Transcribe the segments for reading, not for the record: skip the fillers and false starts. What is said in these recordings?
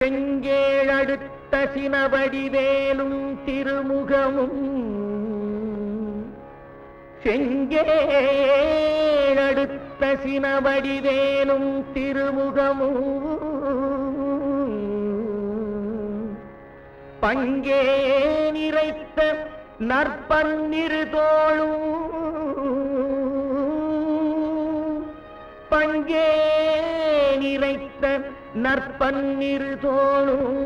செங்கேழடுத்த சினவடிவேலும் திருமுகமும் செங்கேழடுத்த சினவடிவேலும் திருமுகமும் பங்கே நிறைத்த நற்பன்னிரு தோளும் பங்கே நிறைத்த நற்பன்னிரு தோளும்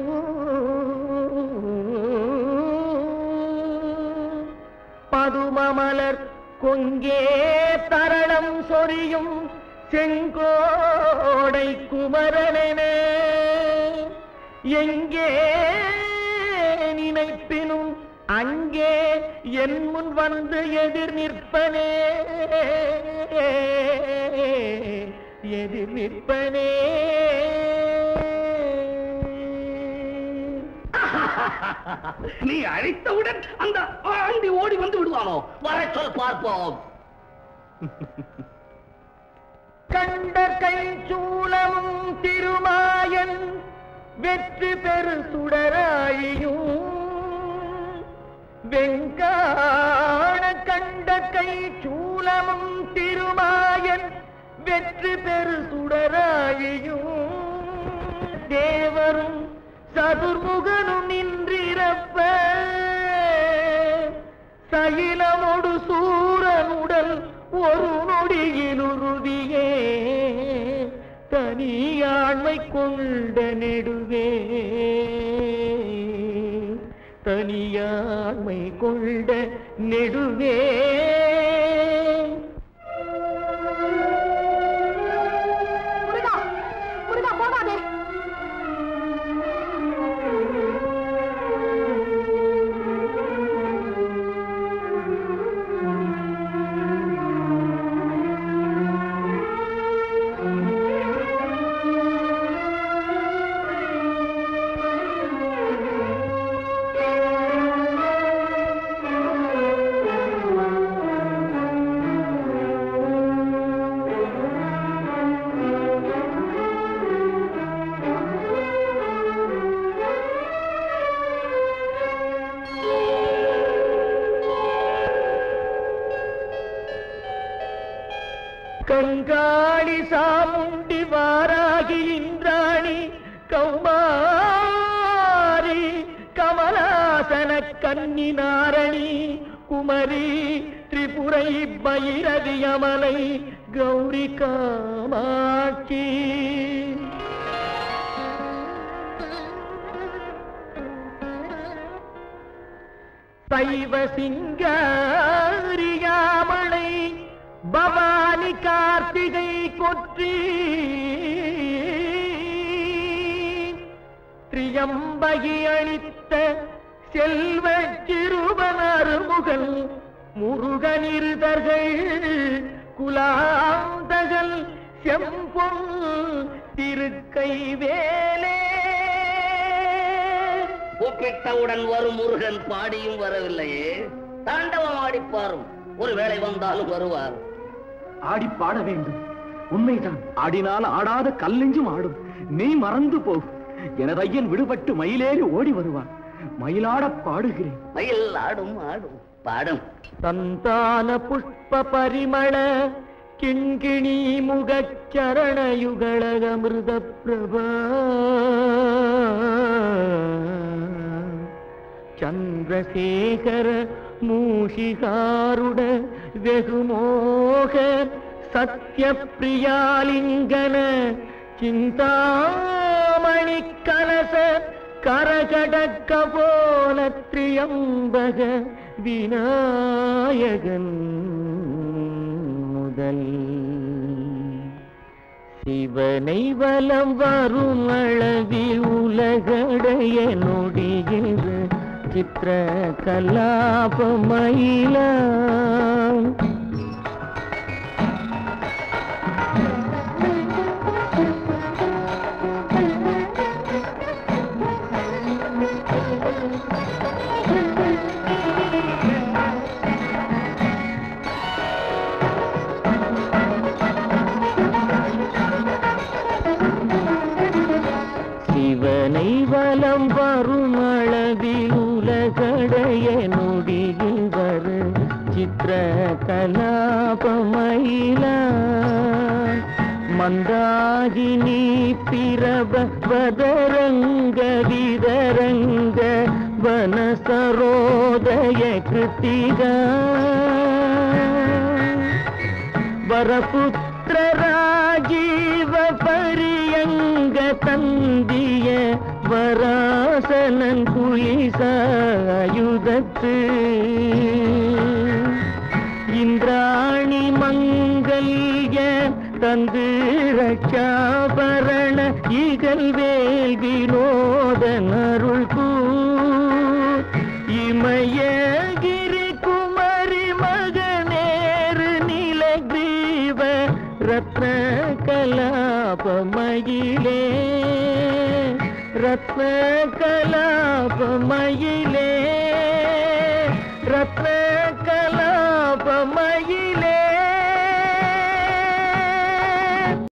பதுமமலர் கொங்கே தரளம் சொரியும் செங்கோடை குமரனென எங்கே நினைப்பினும் அங்கே என் முன் வந்து எதிர் நிற்பனே எதிர் நிற்பனே. நீ அழைத்தவுடன் அந்த ஆண்டி ஓடி வந்து விடுவானோ? வர சொல் பார்ப்போம். கண்ட கைச்சூலமும் திருமாயன் வெற்றி பெரு சுடராழியும் வெங்கான கண்ட கைச்சூலமும் திருமாயன் வெற்றி பெரு சுடராழியும் தேவரும் சதுர்முகனும் நின்றிருப்ப சயிலமொடு சூரனுடல் ஒரு நொடியில் உறுதியே தனியாண்மை கொண்ட நெடுவே தனியாண்மை கொண்ட நெடுவே. கங்காளி சாமுண்டி வாராகி இந்திராணி கௌமாரி கமலாசன கன்னி நாரணி குமரி திரிபுரை பைரவி அமலை கௌரி காமாட்சி சைவ சிங்காரியாமலை பவானி கார்த்திகை கொற்றி திரியம்பகி அளித்த செல்வ சிறுவனருமுகன் முருகனிருதர்கள் குலாந்தகல் செம்பொன் திருக்கை வேலே. கூப்பிட்டவுடன் வரும் முருகன் பாடியும் வரவில்லையே, தாண்டவம் ஆடிப்பாரும். ஒருவேளை வந்தாலும் வருவார். ஆடி பாட வேண்டும், உண்மைதான். ஆடினால் ஆடாத கல்லெஞ்சும் ஆடும். நீ மறந்து போகு. எனது ஐயன் விடுபட்டு மயிலேறி ஓடி வருவான். மயிலாட பாடுகிறேன். மயில் ஆடும் ஆடும் பாடும். சந்தான புஷ்ப பரிமள கிண்கிணி முகச்சரணயுகள அமிர்த பிரபா சந்திரசேகர மூஷிகாருட வெகுமோக சத்ய பிரியாலிங்கன சிந்தாமணி கலச கரகடக்க போல திரியம்பக விநாயகன் முதல் சிவனை வலம் வரும் அளவில் உலகடைய நொடியது சித்திர கலாபமயில சிவனை வலம் வரும் அளவில் உலகடைய நொடியில் வரு சித்திர கலாபமயில மந்தாகினி பிரப வதரங்க விதரங்க வனசரோதய கிருத்திகா வரபுத்திர ராஜீவ பரியங்க தந்திய வராசனன் குலிசாயுதத்து இந்திராணி மங்கல்ய தந்து ரட்சாபரண இகழ்வேல் வினோதன் அருள் கூர் இமயகிரி குமரி மகனேறு நிலகிரீவ ரத்ன கலாபமயிலே ரத்ன கலாபமயிலே ரத்ன